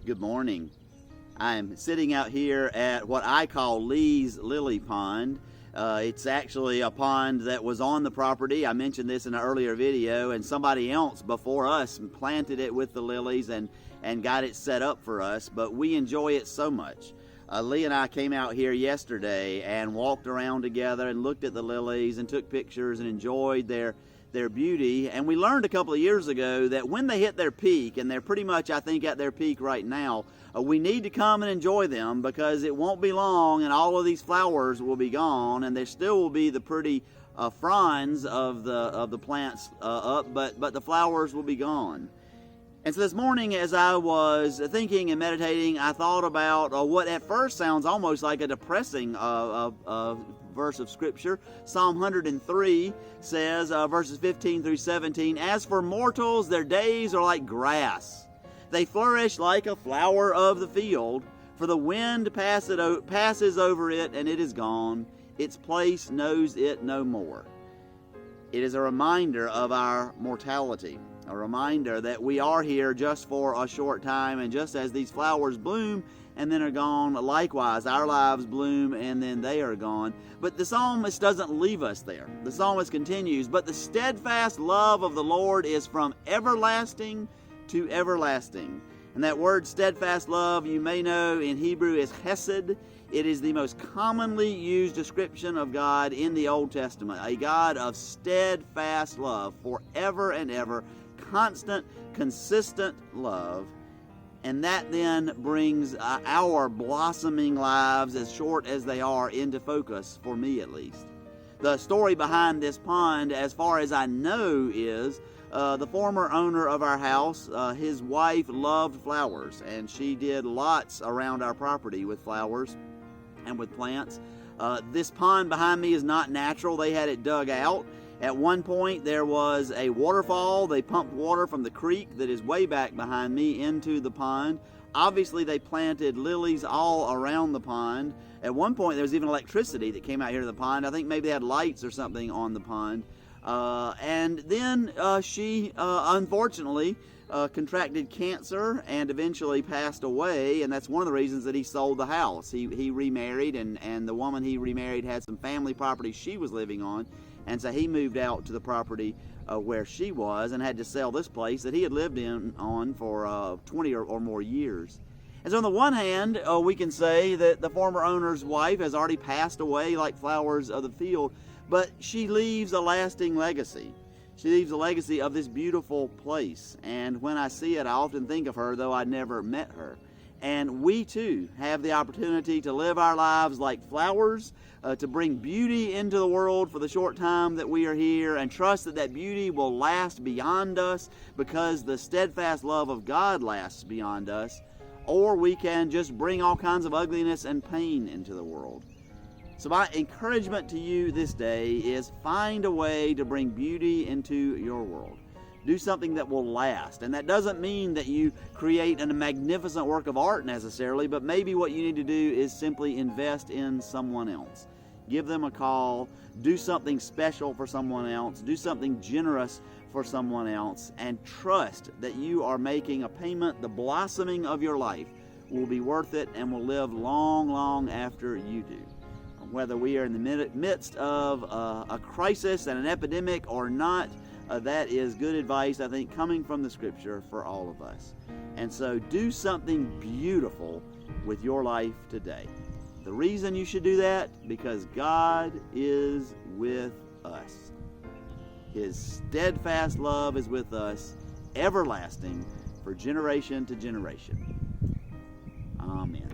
Good morning. I'm sitting out here at what I call Lee's Lily Pond. It's actually a pond that was on the property. I mentioned this in an earlier video, and somebody else before us planted it with the lilies and got it set up for us, but we enjoy it so much. Lee and I came out here yesterday and walked around together and looked at the lilies and took pictures and enjoyed their beauty. And we learned a couple of years ago that when they hit their peak, and they're pretty much, I think, at their peak right now, we need to come and enjoy them, because it won't be long and all of these flowers will be gone, and there still will be the pretty fronds of the plants up, but the flowers will be gone. And so this morning, as I was thinking and meditating, I thought about what at first sounds almost like a depressing verse of Scripture. Psalm 103 says, verses 15 through 17, "As for mortals, their days are like grass. They flourish like a flower of the field, for the wind passes over it, and it is gone. Its place knows it no more." It is a reminder of our mortality. A reminder that we are here just for a short time, and just as these flowers bloom and then are gone, likewise our lives bloom and then they are gone. But the psalmist doesn't leave us there. The psalmist continues, "But the steadfast love of the Lord is from everlasting to everlasting." And that word steadfast love, you may know in Hebrew, is hesed. It is the most commonly used description of God in the Old Testament, a God of steadfast love, forever and ever, constant, consistent love. And that then brings our blossoming lives, as short as they are, into focus, for me at least. The story behind this pond, as far as I know, is the former owner of our house, his wife loved flowers, and she did lots around our property with flowers and with plants. This pond behind me is not natural. They had it dug out. At one point, there was a waterfall. They pumped water from the creek that is way back behind me into the pond. Obviously, they planted lilies all around the pond. At one point, there was even electricity that came out here to the pond. I think maybe they had lights or something on the pond. And then she, unfortunately, contracted cancer and eventually passed away, and that's one of the reasons that he sold the house. He remarried, and the woman he remarried had some family property she was living on, and so he moved out to the property where she was and had to sell this place that he had lived on for 20 or more years. And so on the one hand, we can say that the former owner's wife has already passed away like flowers of the field, but she leaves a lasting legacy. She leaves a legacy of this beautiful place. And when I see it, I often think of her, though I never met her. And we too have the opportunity to live our lives like flowers, to bring beauty into the world for the short time that we are here, and trust that that beauty will last beyond us, because the steadfast love of God lasts beyond us. Or we can just bring all kinds of ugliness and pain into the world. So my encouragement to you this day is, find a way to bring beauty into your world. Do something that will last. And that doesn't mean that you create a magnificent work of art necessarily, but maybe what you need to do is simply invest in someone else. Give them a call. Do something special for someone else. Do something generous for someone else. And trust that you are making a payment. The blossoming of your life will be worth it and will live long, long after you do. Whether we are in the midst of a crisis and an epidemic or not, that is good advice, I think, coming from the Scripture for all of us. And so do something beautiful with your life today. The reason you should do that, because God is with us. His steadfast love is with us, everlasting, for generation to generation. Amen.